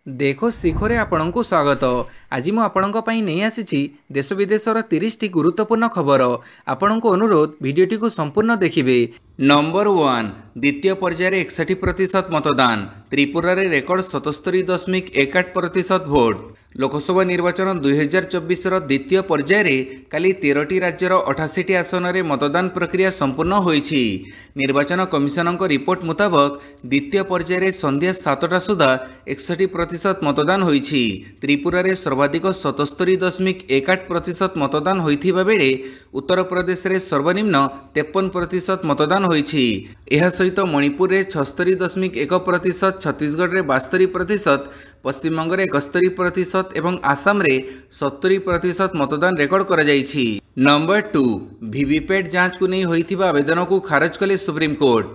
देखो शिखरे आपण को स्वागत। आज मु आपण नहीं आसी देश विदेशर 30 टी गुरुत्वपूर्ण खबर। आपण को अनुरोध भिडियोटी को संपूर्ण देखिए। नंबर 1 द्वितीय पर्यायर 61% मतदान। त्रिपुरा रे रेकर्ड 77.18% भोट। लोकसभा निर्वाचन 2024 द्वितीय पर्यायर काली 13टी राज्यर 88 आसन में मतदान प्रक्रिया संपूर्ण होईछि। निर्वाचन कमिशनक रिपोर्ट मुताबक द्वितीय पर्यायर संध्या 7टा सुधा 61% मतदान होईछि। त्रिपुरा रे सर्वाधिक 77.18% मतदान होइथिबा बेले उत्तर प्रदेश रे सर्वनिम्न 53% मतदान होईछि। एहा सहित मणिपुर रे 76.1%, छत्तीसगढ़ रे 72%, पश्चिम बंग रे 71% एवं आसाम रे 70% मतदान रेकर्ड करा जाईछि। नंबर 2 वीवीपैट जांच को नहीं होइथिबा आवेदन को खारज कले supreme court.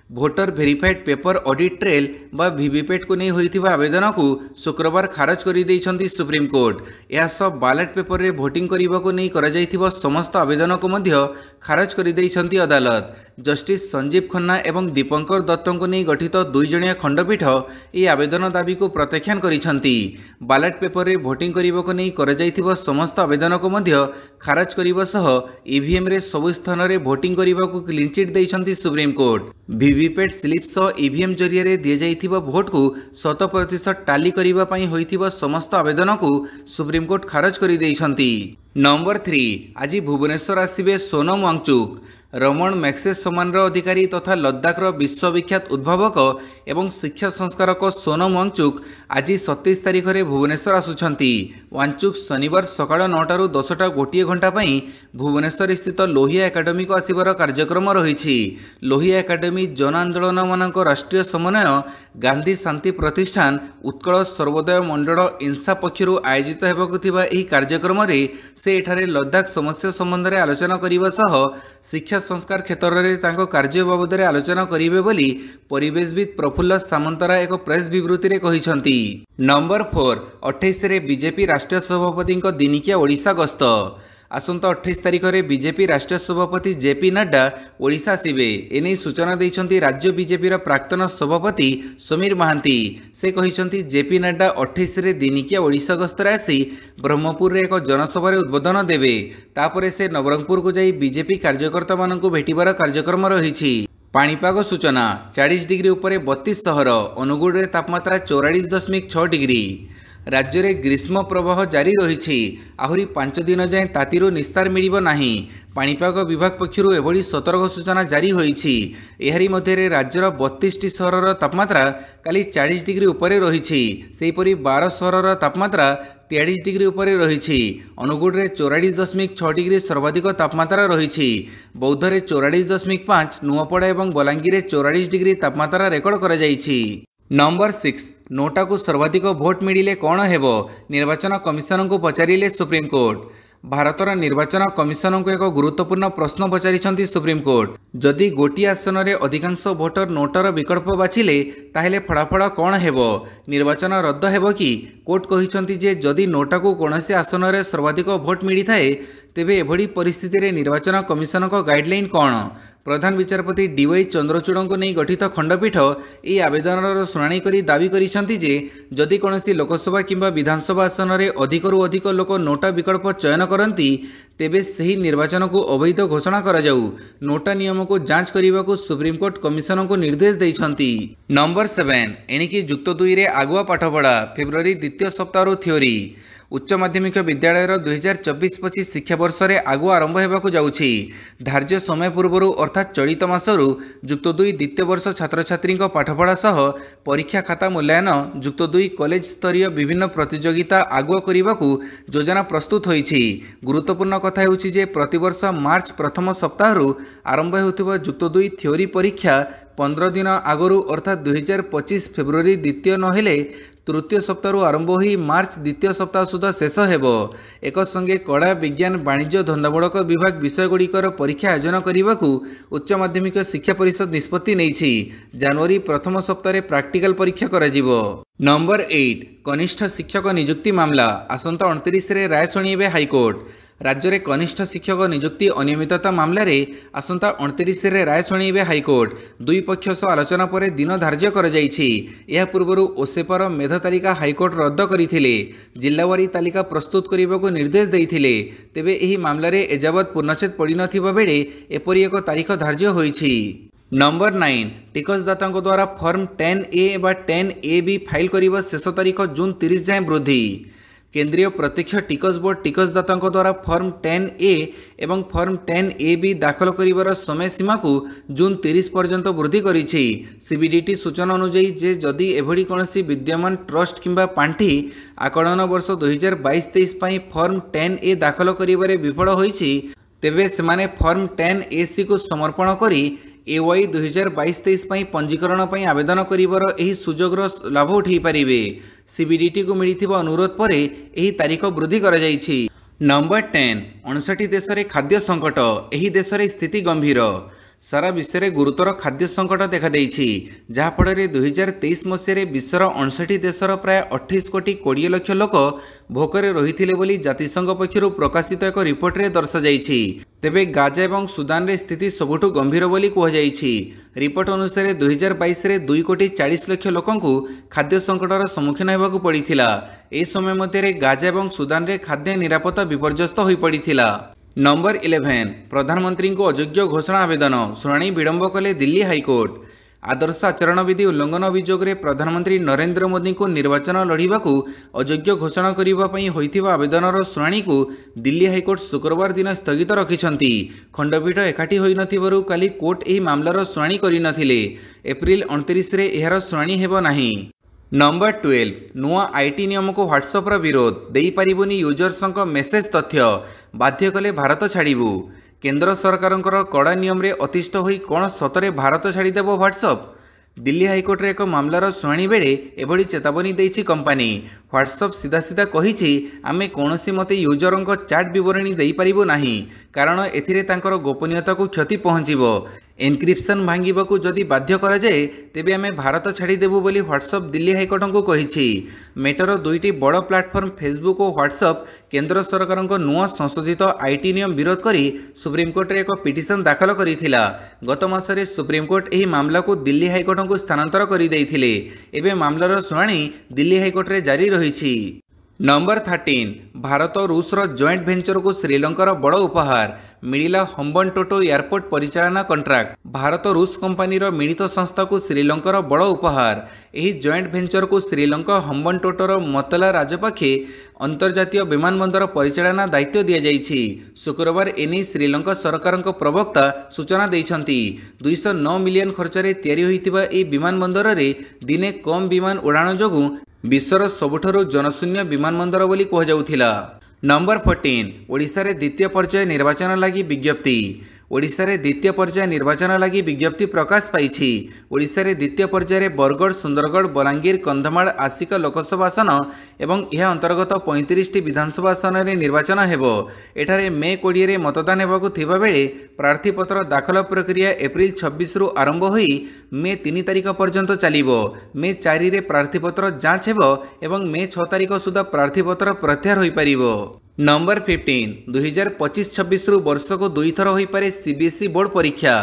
Voter verified paper audit trail बा वीवीपैट को नहीं होइथिबा आवेदन को शुक्रवार खारज करि दैछंती सुप्रीम कोर्ट। यह सब बैलेट पेपर रे वोटिंग करिबा को नहीं करा जाइथिबा समस्त आवेदन को मध्य खारज करि दैछंती अदालत। जस्टिस संजीव खन्ना एवं दीपंकर दत्त को नहीं गठित 2 जणिया खंडपीठ ये आवेदन दाबी को प्रत्याख्यान करिसंती। बैलेट पेपर रे वोटिंग करिबा को नहीं करा जाइथिबा समस्त आवेदन को मध्य खारज करिबा सह ईवीएम रे सब स्थान रे वोटिंग करिबा को क्लीन चिट दैछंती सुप्रीम कोर्ट। वीवीपैट स्लिप सह ईवीएम जरिया दि जाइथिबा भोट को 100% टाली करिबा पई होइथिबा समस्त आवेदन को सुप्रीम कोर्ट खारज करि दैछंती। नंबर 3 आज भुवनेश्वर आसिबे सोनम वांगचुक। रमण मैक्सेस सम्मानर अधिकारी तथा लद्दाखर विश्वविख्यात उद्भावक एवं शिक्षा संस्कारक सोनम वांगचुक आज 27 तारिख में भुवनेश्वर आसुछंती। वांगचुक शनिवार सकाळ 9टारू 10टा गोटे घंटा पई भुवनेश्वर स्थित लोहिया एकाडेमी को आसिबार कार्यक्रम रही। लोहिया एकाडेमी जन आंदोलन मानक राष्ट्रीय समन्वय गांधी शांति प्रतिष्ठान उत्कल सर्वोदय मंडल इंसा पक्षर आयोजित हेबाकु थिबा एही कार्यक्रम रे से एठारे लद्दाख समस्या संबंध में आलोचना करने सह शिक्षा संस्कार क्षेत्र में तांको कार्य बाबद में आलोचना करिवे बोली परिवेशविद प्रफुल्ल सामंतरा एक प्रेस विवृत्ति रे कहिसंती। नंबर 4 28 रे बीजेपी राष्ट्रीय सभापति दिनिकिया ओडिशा गस्त। आसंता 28 तारिख में बीजेपी राष्ट्रीय सभापति जेपी नड्डा ओडिशा आसिबे। एने सूचना दैछंती राज्य बीजेपी प्राक्तन सभापति समीर महांती। से कहिसंती जेपी नड्डा 28 रे दिनिकिया ओडिशा गस्तरे आसी ब्रह्मपुर रे एक जनसभा रे उद्बोधन देबे। तापरे से नवरंगपुर को जाई बीजेपी कार्यकर्ता मानकु भेटिबार कार्यक्रम रहिछि। पाणीपाग सूचना 40 डिग्री उपरे 32 सहर। अनुगुड़ रे तापमात्रा 44.6 डिग्री। राज्य में ग्रीष्म प्रवाह जारी रही। आहरी 5 दिन जाए तातीरू निस्तार मिलिब नाही। पाणीपाग विभाग पक्षरु एभली सतर्क सूचना जारी होईछि। एहारी मध्य राज्यर 32टी सहरर तापमात्रा काली 40 डिग्री उपरे रही। सेहीपरि 12 सहरर तापमात्रा 43 डिग्री उपरे रही। अनुगुड़ रे 44.6 डिग्री सर्वाधिक तापमात्रा रही। बौद्ध रे 44.5, नुआपड़ा और बलांगीर 44 डिग्री तापमात्रा रेकर्ड करा जाइछि। नंबर 6 नोटा को सर्वाधिक भोट मिले कौन हेबो? निर्वाचन कमिशन को पचारिले सुप्रीम कोर्ट। भारतर निर्वाचन कमिशन को एक गुरुत्वपूर्ण प्रश्न पचारिछंती सुप्रीम कोर्ट। जदि गोटी आसन में अधिकांश भोटर नोटर विकल्प बाछिले ताहेले फलाफल कौन हेबो? निर्वाचन रद्द हेबो कि? कोर्ट कहिछंती जे जदि नोटा को कौनसी आसन में सर्वाधिक भोट मिली थाए तेबे एभली परिस्थिति रे निर्वाचन कमिशन को गाइडलाइन कौन? प्रधान विचारपति डीवाई चंद्रचूड़ को नहीं गठित खंडपीठ ये आवेदन शुणाणी करी दावी करिसेंती जे जदि कौनसी लोकसभा किंबा विधानसभा आसन में अधिकरू अधिक लोक नोटा विकल्प चयन करती तेबे सही निर्वाचन को अवैध घोषणा करा जाऊ। नोटा नियम को जांच करने को सुप्रीम कोर्ट कमिशन को निर्देश देइछंती। नंबर 7 एणिकी युक्त 2 रे आगुआ पाठपढ़ा फेब्रुआरी द्वितीय सप्ताह थ्योरी। उच्च माध्यमिक विद्यालय 2024-25 शिक्षा वर्ष में आगुआ आरंभ होगा जाऊँगी। धार्य समय पूर्व अर्थात चलित मासरू युक्त 2 द्वितीय वर्ष छात्र छात्री पाठपढ़ा सह परीक्षा खाता मूल्यांकन युक्त 2 कॉलेज स्तरीय विभिन्न प्रतियोगिता आगुआ करने को योजना प्रस्तुत होईछि। गुरुत्वपूर्ण कथा हेउछि जे प्रतिवर्ष मार्च प्रथम सप्ताह आरंभ होउथिबा युक्त 2 थ्योरी परीक्षा 15 दिन आगरू अर्थात 2025 फेब्रुआरी द्वितीय नहेले तृतीय सप्ताह आरंभ हो मार्च द्वितीय सप्ताह सुधा शेष हेबो। एक संगे कड़ा विज्ञान वाणिज्य धंदामूलक विभाग विषयगुड़िकर परीक्षा आयोजन करने को उच्च माध्यमिक शिक्षा परिषद निष्पत्ति नेइछि। जनवरी प्रथम सप्ताह प्राक्टिकल परीक्षा कराजिबो। नंबर 8 कनिष्ठ शिक्षक नियुक्ति मामला आसंता 29 रे राय शुणिबे हाईकोर्ट। राज्य में कनिष्ठ शिक्षक नियुक्ति अनियमितता मामलें आसंता 29 राय शुणेबे हाइकोर्ट। दुई पक्ष सह आलोचना पर दिन धार्य कर पूर्व ओसेपर मेध तालिका हाइकोर्ट रद्द करते जिलावारी तालिका प्रस्तुत करने को निर्देश देते तेबे एही मामलें एजावत पूर्णछेद पड़ नथिबा बेले एपरि एक तारीख धार्य होईछि। नंबर 9 टिकसदाता द्वारा फॉर्म 10A व 10AB फाइल करने शेष तारीख जून 30 जाए वृद्धि। केंद्रीय प्रत्यक्ष टिकस बोर्ड टिकसदाता द्वारा फॉर्म 10A एवं फॉर्म 10AB दाखल करिवार समय सीमा को जून 30 पर्यंत वृद्धि करिछि। सीबीडीटी सूचना अनुसार जे जदि एभली कोनोसी विद्यमान ट्रस्ट किंबा पांठी आकलन वर्ष 2022-23 पई फॉर्म 10A दाखल करिवारे विफल होईछि तेबे सेमाने फॉर्म 10AC को समर्पण करी AY 2022-23 पई पंजीकरण पई आवेदन करिवार एही सुजोगर लाभ उठाई पारिबे। सीबीडीटी को मिलिथिबा अनुरोध पर एही तारीख वृद्धि करा जायछि। नंबर 10 59 देश में खाद्य संकट। एही देश में स्थिति गंभीर। सारा विश्व में गुरुतर खाद्य संकट देखा देछि जहाँफल 2023 मसीह विश्वर 59 देशर प्राय 28 कोटी 20 लाख लोक भोकरे रही बोली जातिसंघ पक्षर प्रकाशित एक रिपोर्ट रे दर्शाଯାଇଛି। तेबे गाजा एवं सुदान रे स्थिति सबुठु गंभीर बोली कहुଯାଇଛି। रिपोर्ट अनुसार 2022 रे 2 कोटी 40 लाख लोकंकु खाद्य संकटर सम्मुखीन होबाकु पड़िथिला। एही समय मध्य गाजा एवं सुदान रे खाद्य निरापत्ता विपर्यस्त होई पड़िथिला। नंबर 11 प्रधानमंत्री को अयोग्य घोषणा आवेदन शुणाणी विलंब कले दिल्ली हाइकोर्ट। आदर्श आचरण विधि उल्लंघन अभियोग में प्रधानमंत्री नरेंद्र मोदी को निर्वाचन लड़ाकू अयोग्य घोषणा करने होइथिबा आवेदनर शुणाणी को दिल्ली हाइकोर्ट शुक्रवार दिन स्थगित रखिछंती। खंडपीठ एकाठी होई नथिबारु काली कोर्ट एही मामलार शुणाणी करिनथिले। एप्रिल 29 रे एहार शुणाणी हेबो नाही। नंबर 12 नुआ आईटी नियम को व्हाट्सएप विरोध देई पारिबुनी यूजर्संक मेसेज तथ्य बाध्य कले भारत छाड़बू। केंद्र सरकार कड़ा नियम रे अतिष्ठ होई कौन सतरे भारत छाड़देव व्हाट्सएप। दिल्ली हाइकोर्ट रे एक मामलार शुणाणी बेले एभली चेतावनी देइछि कंपनी। व्हाट्सएप सीधा सीधा कहिछि आमे कोनोसी मते यूजरंक चैट विवरणी देई पारिबो नाही कारण एथिरे तांकर गोपनीयता को क्षति पहुँचीबो। एनक्रिप्शन भांगिबाकू जदि बाध्य करा जाए तेबे आमे भारत छाड़देबू बोली व्हाट्सएप दिल्ली हाइकोर्ट को कहिछि। मेटर दुईटी बड़ प्लाटफर्म फेसबुक और व्हाट्सएप केंद्र सरकार नुआ संशोधित आईटी नियम विरोध करी सुप्रीमकोर्ट रे एक पिटिशन दाखल करिथिला। गत मासरे सुप्रीमकोर्ट एही मामला को दिल्ली हाइकोर्ट को स्थानांतर करि दैथिले। एबे मामलार शुणाणी दिल्ली हाइकोर्ट रे जारी रहिछि। नंबर 13 भारत और रूसर जॉइंट भेंचर को श्रीलंकार बड़ उपहार मिलिला हम्बनटोटो एयरपोर्ट परिचालना कंट्राक्ट। भारत रूस कंपानी मिलित संस्था को श्रीलंकार बड़ उपहार। यही जॉइंट भेंचर को श्रीलंका हम्बनटोटर मतला राजपाखे अंतर्जातीय विमानबंदर परिचालना दायित्व दि जाइछि। शुक्रवार एने श्रीलंका सरकार प्रवक्ता सूचना देइछंती। 209 मिलियन खर्चरे तैयारी होइतिबा ए विमानबंदर रे दिने कम विमान उड़ाण जोगु विश्वर सबुठारु जनशून्य विमानबंदर बोली कहुजाउथिला। नंबर 14 ओडिशा रे द्वितीय पर्याय निर्वाचन लगी विज्ञप्ति। ओडिशा रे द्वितीय पर्याय निर्वाचन लगी विज्ञप्ति प्रकाश पाइछि। ओडिशा रे द्वितीय पर्याय रे बरगढ़, सुंदरगढ़, बलांगीर, कंधमाल, आसिका लोकसभा आसन एवं यह अंतर्गत 35 टी विधानसभा आसन रे निर्वाचन हेबो। एठारे मे 20 रे मतदान हेबाकू थिबा बेले प्रार्थीपत्र दाखल प्रक्रिया एप्रिल 26 रु आरंभ होई मे 3 तारिख पर्यंत चलिबो। मे 4 रे प्रार्थीपत्र जांच हेबो एवं मे 6 तारिख सुधा प्रार्थीपत्र प्रत्याहार होई परिबो। नंबर 15 2025-26 रु वर्ष को 2 थर होई पारे सीबीएसई बोर्ड परीक्षा।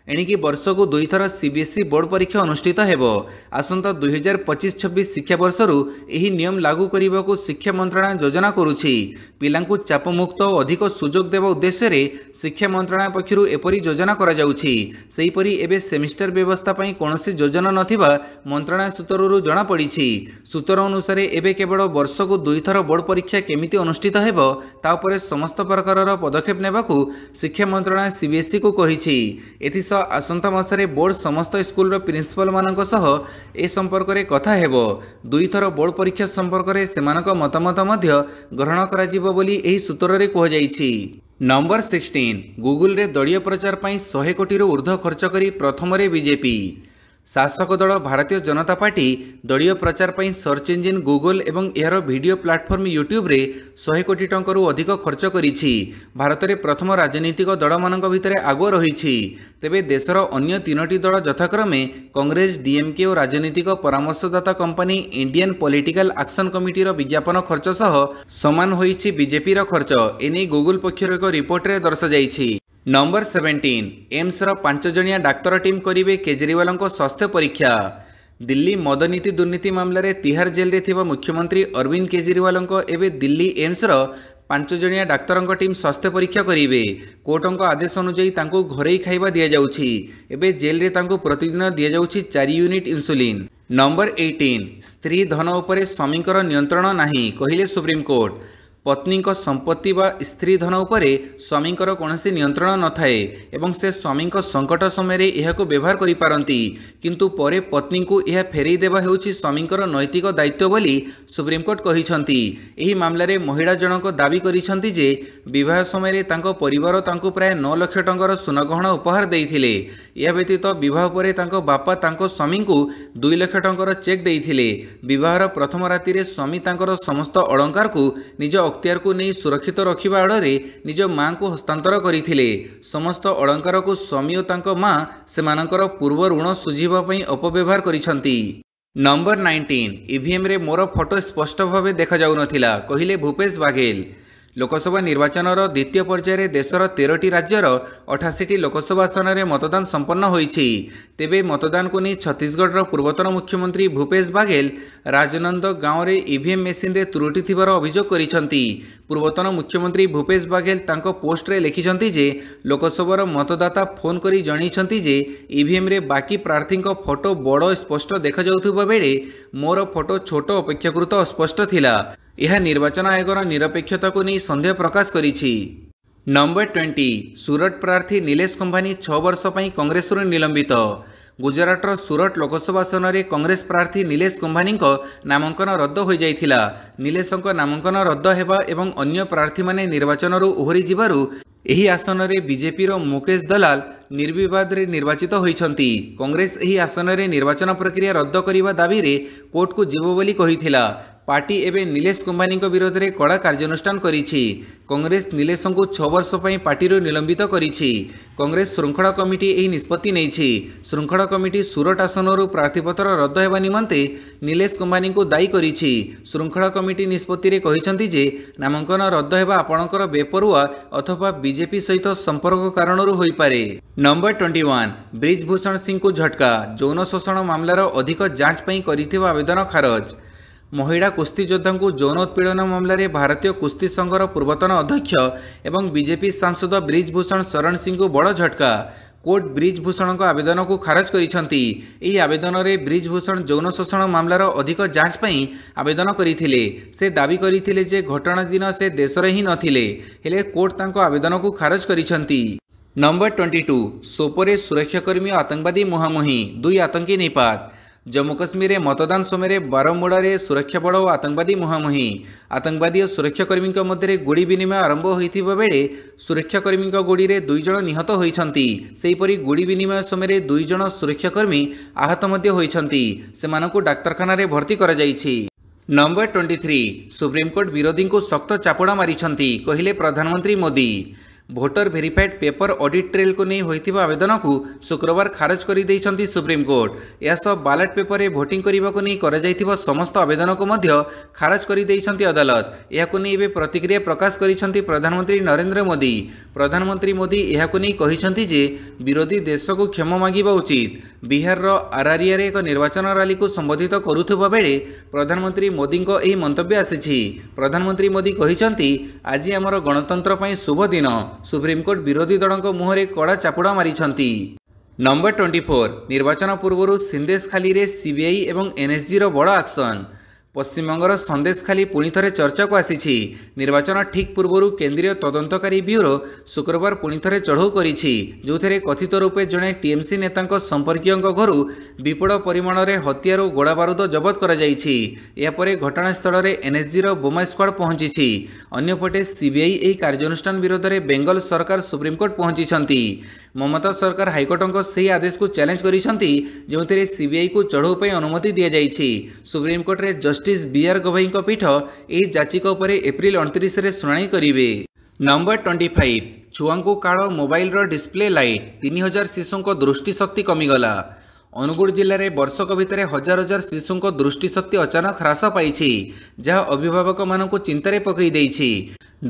एणिकी वर्ष को 2 थर सीबीएसई बोर्ड परीक्षा अनुष्ठित हेबो। आसंता 2025-26 शिक्षा वर्षरु एही नियम लागू करने को शिक्षा मंत्रालय योजना करुछि। पिलांकु चापमुक्त और अधिक सुजोग देवा उद्देश्य रे शिक्षा मंत्रालय पक्षरु एपरी योजना करा जाउछि। सेहीपरि एबे सेमिस्टर व्यवस्था पई कोनोसी योजना नथिबा मंत्रालय सूत्ररु जणा पड़िछि। सूत्र अनुसार एबे केवल वर्ष को 2 थर बोर्ड परीक्षा केमिति अनुष्ठित हेबो ता उपरे समस्त प्रकारर पदक्षेप नेबाकू शिक्षा मंत्रालय सीबीएसई को कहिछि। एथिस आसंता मासरे बोर्ड समस्त स्कूल प्रिंसिपल मानक सह ए संपर्क रे कथा हेबो। 2 थर बोर्ड परीक्षा संपर्क रे सेमानक मतामत मध्य ग्रहण करा जिवो बोली एही सूत्र रे कह जाइछि। नंबर 16 गूगल रे दलीय प्रचार पई 100 कोटी रु ऊर्ध्व खर्च करी प्रथम रे बीजेपी। शासक दल भारतीय जनता पार्टी दलीय प्रचार पर सर्च इंजिन गूगल एवं यार वीडियो प्लाटफर्म यूट्यूब रे 100 कोटी टंकर अधिक खर्च करिछि। भारत में प्रथम राजनीतिक दल मानक भितर आगुआ रही। तेबे देशर अन्य 3टी दल यथाक्रमे कांग्रेस, डीएमके और राजनीतिक परामर्शदाता company Indian political action committee विज्ञापन खर्च सह समान होइछि बीजेपी खर्च। एने गूगल पक्षर एक रिपोर्ट रे दर्शाଯାଇଛି। नंबर 17 एम्स 5 जणिया डाक्तर टीम करिवे केजरीवाल स्वास्थ्य परीक्षा। दिल्ली मदनीति दुर्नीति मामलें तिहार जेल रे थिबा मुख्यमंत्री अरविंद केजरीवाल एवं दिल्ली एम्स 5 जणिया डाक्तर टीम स्वास्थ्य परीक्षा करेंगे। कोर्टों आदेश अनुଯାयी घरे खाइबा दि जाउछि। एबे जेल रे तांको प्रतिदिन दि जाउछि 4 यूनिट इंसुलिन। नंबर 18 स्त्री धन उपरे स्वामींकर नियंत्रण नाही कहिले सुप्रीमकोर्ट। पत्नी संपत्ति व स्त्री धन उपरे स्वामींकर कौनसी नियंत्रण न थाए एवं से स्वामी संकट समय यह व्यवहार करि पारंती, किंतु परे पत्नी को यह फेरई देवा हेउछि स्वामींकर नैतिक दायित्व बोली सुप्रीमकोर्ट कहिसंती। एही मामलारे महिला जनक दाबी करिसंती जे विवाह समय तांको परिवार तांको प्राय 9 लाख टंकार सुनगहना उपहार देइथिले। यह व्यतीत विवाह परे तांको बापा तांको स्वामी को 2 लाख टंकार चेक देइथिले। विवाहर प्रथम राति रे स्वामी तांकर समस्त अलंकार को निज अख्तियार को नहीं सुरक्षित रखिबा आड़े निज मां को हस्तांतर करथिले। समस्त अलंकार को स्वामी और तांको मां सेमानकर पूर्व ऋण सुझिबा पई अपव्यवहार करिसंती। नंबर 19 ईवीएम रे मोर फोटो स्पष्ट भाव देखा जाउ नथिला कहिले भूपेश बाघेल। लोकसभा निर्वाचन द्वितीय पर्यायर देशर 13टी राज्यर 88टी लोकसभा आसन में मतदान संपन्न होइछि। तेबे मतदान को नहीं छत्तीसगढ़ पूर्वतन मुख्यमंत्री भूपेश बाघेल राजनंद गांव में ईवीएम मेसीन रे त्रुटि थिबार अभियोग करिसंती। पूर्वतन मुख्यमंत्री भूपेश बाघेल तांको पोस्ट रे लिखिसंती जे लोकसभार मतदाता फोन करी जणाइसंती जे ईवीएम रे बाकी प्रार्थी फोटो बड़ स्पष्ट देखा जाउथुबा बेले मोर फोटो छोट अपेक्षाकृत अस्पष्ट थिला। यह निर्वाचन आयोगर निरपेक्षता को नहीं संदेह प्रकाश करिछि। नंबर 20 सूरत प्रार्थी नीलेश कुंभानी 6 वर्ष पई कांग्रेस निलंबित। गुजरातर सूरत लोकसभा आसन में कांग्रेस प्रार्थी नीलेश कुंभानी नामांकन रद्द हो जाइथिला। नीलेश नामांकन रद्द हेबा एवं अन्य प्रार्थी माने निर्वाचन ओहरी जिबारु एही आसन में बीजेपी मुकेश दलाल निर्विवाद रे निर्वाचित होइछंती। कांग्रेस एही आसन में निर्वाचन प्रक्रिया रद्द करिबा दाबी रे कोर्ट को जीव बोली कहिथिला। पार्टी एवं नीलेश कुंभानी विरोध में कड़ा कार्यानुष्ठान करिछि। कांग्रेस नीलेश को 6 वर्ष पई पार्टी निलंबित करिछि। कांग्रेस श्रृंखला कमिटी एही निष्पत्ति नेइछि। श्रृंखला कमिटी सूरत आसनरू प्रार्थीपत्र रद्द हेबा निमंते नीलेश कुंभानी को दायी करिछि। श्रृंखला कमिटी निष्पत्ति रे कहिसंती जे नामांकन रद्द हेबा आपणकर बेपरुआ अथवा बीजेपी सहित संपर्क कारणरू होई पारे। नंबर 21 ब्रिजभूषण सिंह को झटका। यौन शोषण मामलार अधिक जांच पई करिथिबा आवेदन खारज। महिला कुस्ती योद्धा को यौन उत्पीड़न मामलें भारतीय कुस्ती संघर पूर्वतन अध्यक्ष एवं बीजेपी सांसद ब्रिजभूषण शरण सिंह को बड़ झटका। कोर्ट ब्रिजभूषण आवेदन को खारज करिसंती। एही आवेदन में ब्रिजभूषण यौन शोषण मामलार अधिक जांच पई आवेदन करिथिले। से दाबी करिथिले जे घटना दिन से देश रे ही नथिले, हेले कोर्ट तांको आवेदन को खारज करिसंती। नंबर 22 सोपोरे सुरक्षाकर्मी आतंकवादी मुहांमुही 2 आतंकी निपात। जम्मू कश्मीर में मतदान समय बारमुड़ा सुरक्षा बल और आतंकवादी मुहांमुही। आतंकवादी और सुरक्षाकर्मी मध्य गोली विनिमय आरंभ होता बेले सुरक्षाकर्मी गोड़ी में 2 जन निहत होती। सेहीपरि गोली विनिमय समय 2 जन सुरक्षाकर्मी आहत होती। सेमानकु डाक्तरखाना रे भर्ती करा जाइछि। नंबर 23 सुप्रीमकोर्ट विरोधी को सख्त चापुड़ा मारिछंती कहिले प्रधानमंत्री Modi. Voter verified paper audit trail को नहीं होइथिबा आवेदन को शुक्रवार खारज कर देइछंती सुप्रीमकोर्ट। यह सब बैलेट पेपर रे भोटिंग करबा को नहीं करा जाइथिबा समस्त आवेदन को मध्य खारज कर देइछंती अदालत। यह को नहीं प्रतिक्रिया प्रकाश करिछंती प्रधानमंत्री नरेंद्र मोदी। प्रधानमंत्री मोदी यह को नहीं कहिछंती जे विरोधी देश को क्षमा मागिबा उचित। बिहार रो आरारिया रे एक निर्वाचन रैली को संबोधित करुथुबा बेले प्रधानमंत्री मोदी को एही मंतव्य आसीछि। प्रधानमंत्री मोदी कहिछंती आज आमर गणतंत्र पई शुभ दिन। सुप्रीमकोर्ट विरोधी दलों मुहरे कड़ा चापुड़ा मारिछंती। नंबर 24 निर्वाचन पूर्व सिंदेशखाली रे सीबीआई एवं एनएसजी रो बड़ एक्शन। पश्चिमबंगर संदेशखाली पुणी थे चर्चा को आसी। निर्वाचन ठीक पूर्व केंद्रीय तदंतकारी ब्यूरो शुक्रवार पुणी थे चढ़ऊ करिछि, जो कथित रूपे जड़े टीएमसी नेता संपर्कीय घर विपुल परिमाण में हथियार और गोला बारूद जबत कर घटनास्थल में एनएसजी बोमा स्क्वाड पहुंची। अन्यपटे सीबीआई यह कार्यानुष्ठान विरोध में बेंगल सरकार सुप्रीमकोर्ट पहुंची। ममता सरकार हाइकोर्टଙ୍କ ସେହି ଆଦେଶକୁ ଚ୍ୟାଲେଞ୍ଜ କରିଛନ୍ତି ଯେଉଁଥିରେ ସିବିଆଇକୁ ଚଢ଼ଉ ପାଇଁ ଅନୁମତି ଦିଆଯାଇଛି। ସୁପ୍ରିମକୋର୍ଟରେ ଜଷ୍ଟିସ ବିଆର୍ ଗଭୈଙ୍କ ପୀଠ ଏହି ଯାଚିକା ଉପରେ ଏପ୍ରିଲ 29ରେ ଶୁଣାଣି କରିବେ। ନମ୍ବର 25 ଛୁଆଙ୍କୁ କାଳ ମୋବାଇଲର ଡିସ୍ପ୍ଲେ ଲାଇଟ୍ 3000 ଶିଶୁଙ୍କ ଦୃଷ୍ଟିଶକ୍ତି କମିଗଲା। ଅନୁଗୁଳ ଜିଲ୍ଲାରେ ବର୍ଷକ ଭିତରେ ହଜାର ହଜାର ଶିଶୁଙ୍କ ଦୃଷ୍ଟିଶକ୍ତି ଅଚାନକ ହ୍ରାସ ପାଇଛି, ଯାହା ଅଭିଭାବକମାନଙ୍କୁ ଚିନ୍ତାରେ ପକାଇ ଦେଇଛି।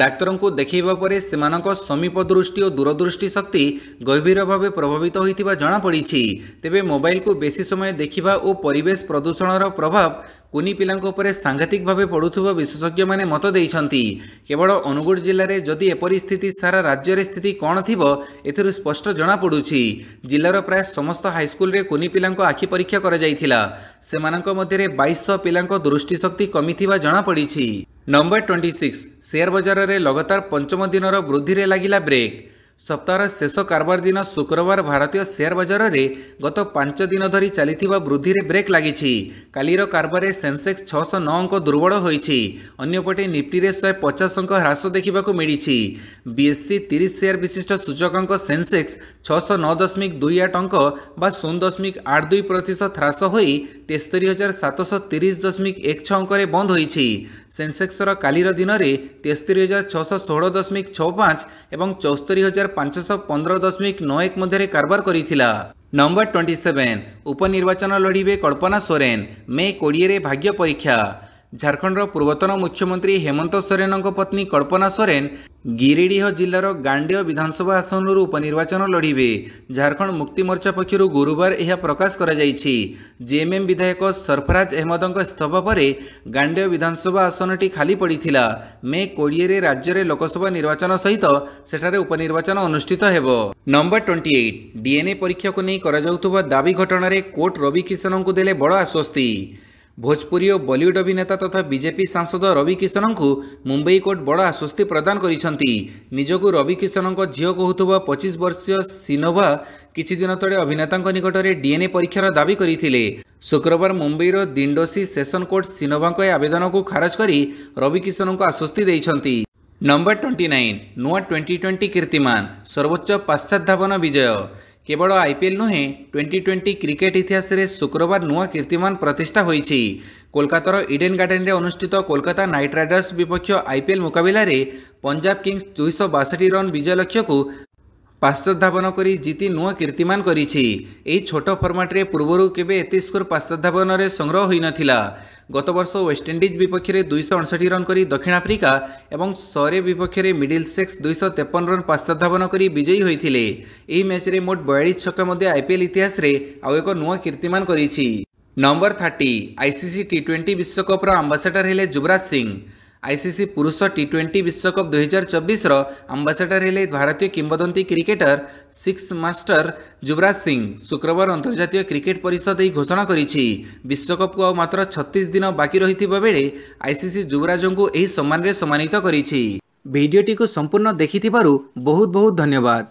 ଡାକ୍ତରଙ୍କୁ ଦେଖାଇବା ପରେ ସେମାନଙ୍କ ସମୀପ ଦୃଷ୍ଟି ଓ ଦୂରଦୃଷ୍ଟି ଶକ୍ତି ଗଭୀର ଭାବେ ପ୍ରଭାବିତ ହୋଇଥିବା ଜଣାପଡ଼ିଛି। ତେବେ ମୋବାଇଲକୁ ବେଶୀ ସମୟ ଦେଖିବା ଓ ପରିବେଶ ପ୍ରଦୂଷଣର ପ୍ରଭାବ କୁନି ପିଲାଙ୍କ ଉପରେ ସାଂଘାତିକ ଭାବେ ପଡ଼ୁଥିବା ବିଶେଷଜ୍ଞମାନେ ମତ ଦେଇଛନ୍ତି। କେବଳ ଅନୁଗୁଳ ଜିଲ୍ଲାରେ ଯଦି ଏପରି ସ୍ଥିତି ସାରା ରାଜ୍ୟରେ ସ୍ଥିତି କ'ଣ ଥିବ ଏଥିରୁ ସ୍ପଷ୍ଟ ଜଣାପଡ଼ୁଛି। ଜିଲ୍ଲାର ପ୍ରାୟ ସମସ୍ତ ହାଇସ୍କୁଲରେ କୁନି ପିଲାଙ୍କ ଆଖି ପରୀକ୍ଷା କରାଯାଇଥିଲା। ସେମାନଙ୍କ ମଧ୍ୟରେ 2200 ପିଲାଙ୍କ ଦୃଷ୍ଟିଶକ୍ତି କମିଥିବା ଜଣାପଡ଼ିଛି। ନମ୍ବର 26 ସେୟାର ବଜାରରେ ଲଗାତାର ପଞ୍ଚମ ଦିନର ବୃଦ୍ଧିରେ ଲାଗିଲା ବ୍ରେକ୍। ସପ୍ତାହର ଶେଷ କାରବାର ଦିନ ଶୁକ୍ରବାର ଭାରତୀୟ ସେୟାର ବଜାରରେ ଗତ 5 ଦିନ ଧରି ଚାଲିଥିବା ବୃଦ୍ଧିରେ ବ୍ରେକ୍ ଲାଗିଛି। କାଲିର କାରବାରରେ ସେନ୍ସେକ୍ସ 609 ଅଙ୍କ ଦୁର୍ବଳ ହୋଇଛି। ଅନ୍ୟପଟେ ନିଫ୍ଟିରେ 150 ଅଙ୍କ ହ୍ରାସ ଦେଖିବାକୁ ମିଳିଛି। ବିଏସ୍ସି 30 ସେୟାର ବିଶିଷ୍ଟ ସୂଚକାଙ୍କ ସେନ୍ସେକ୍ସ 609.28 ଅଙ୍କ ବା 0.82% ହ୍ରାସ ହୋଇ 73,730.16 ଅଙ୍କରେ ବନ୍ଦ ହୋଇଛି। ସେନ୍ସେକ୍ସର କାଲିର ଦିନରେ 73,616.65 ଏବଂ 74,515.91 ମଧ୍ୟରେ କାରବାର କରିଥିଲା। ନମ୍ବର 27 ଉପନିର୍ବାଚନ ଲଢ଼ିବେ କଳ୍ପନା ସୋରେନ, ମେ 20ରେ ଭାଗ୍ୟ ପରୀକ୍ଷା। ଝାଡ଼ଖଣ୍ଡର ପୂର୍ବତନ ମୁଖ୍ୟମନ୍ତ୍ରୀ ହେମନ୍ତ ସୋରେନଙ୍କ ପତ୍ନୀ କଳ୍ପନା ସୋରେନ ଗିରିଡିହ ଜିଲ୍ଲାର ଗାଣ୍ଡେୟ ବିଧାନସଭା ଆସନରୁ ଉପନିର୍ବାଚନ ଲଢ଼ିବେ। ଝାଡ଼ଖଣ୍ଡ ମୁକ୍ତି ମୋର୍ଚ୍ଚା ପକ୍ଷରୁ ଗୁରୁବାର ଏହା ପ୍ରକାଶ କରାଯାଇଛି। ଜେଏମ୍ଏମ୍ ବିଧାୟକ ସରଫରାଜ ଅହମଦଙ୍କ ଇସ୍ତଫା ପରେ ଗାଣ୍ଡେୟ ବିଧାନସଭା ଆସନଟି ଖାଲି ପଡ଼ିଥିଲା। ମେ 20ରେ ରାଜ୍ୟରେ ଲୋକସଭା ନିର୍ବାଚନ ସହିତ ସେଠାରେ ଉପନିର୍ବାଚନ ଅନୁଷ୍ଠିତ ହେବ। ନମ୍ବର 28 ଡିଏନ୍ଏ ପରୀକ୍ଷାକୁ ନେଇ କରାଯାଉଥିବା ଦାବି ଘଟଣାରେ କୋର୍ଟ ରବି କିଶନଙ୍କୁ ଦେଲେ ବଡ଼ ଆଶ୍ୱସ୍ତି। भोजपुरी और बॉलीवुड अभिनेता तथा बीजेपी सांसद रवि किशनଙ୍କୁ मुंबई कोर्ट बड़ आश्वस्ति प्रदान करिसेंती। निजको रवि किशनଙ୍କ झियो कहूथुबा 25 वर्षीय सिनोभा किछि दिन तळे अभिनेता निकटरे डीएनए परीक्षार दाबी करथिले। शुक्रवार मुंबईर दिंडोसी सेशन कोर्ट सिनोभाଙ୍କ आवेदन को खारज करी रवि किशनଙ୍କୁ आश्वस्ति दैछंती। नंबर 29 नुआ 2020 कीर्तिमान सर्वोच्च 500 धावन विजय। केवल आईपीएल नुहे 2020 क्रिकेट इतिहास रे शुक्रवार नुआ कीर्तिमान प्रतिष्ठा होईछि। कोलकातार इडेन गार्डन रे अनुष्ठित कोलकाता नाइट राइडर्स विपक्ष आईपीएल मुकाबिला रे पंजाब किंग्स 262 रन विजय लक्ष्य को 500 धावन करी जीति नुआ कीर्तिमान करिछि। एही छोट फॉर्मेट रे पूर्वरु केबे एते स्कोर 500 धावन रे संग्रह होई नथिला। गत वर्ष वेस्टइंडीज विपक्ष में 259 रन करी दक्षिण आफ्रिका एवं सरे विपक्ष में मिडिलसेक्स 253 रन 500 धावन करी विजयी होइथिले। एही मैच रे मोट 42 छक्का मध्य आईपीएल इतिहास रे आउ एक नुआ कीर्तिमान करिछि। नंबर 30 आईसीसी टी20 विश्वकप रो आंबासाडर हेले युवराज सिंह। आईसीसी पुरुष टी20 विश्वकप 2024 रो आंबासाडर हेले भारतीय किंवदंती क्रिकेटर 6 मास्टर युवराज सिंह। शुक्रवार अंतर्जातीय क्रिकेट परिषद यह घोषणा करिछि। विश्वकप को मात्र 36 दिन बाकी रहिथिबा बेले आईसीसी युवराजଙ୍କୁ ଏହି ସମ୍ମାନରେ ସମ୍ମାନିତ କରିଛି। भिडियोटी को संपूर्ण देखिथिबारु बहुत बहुत धन्यवाद।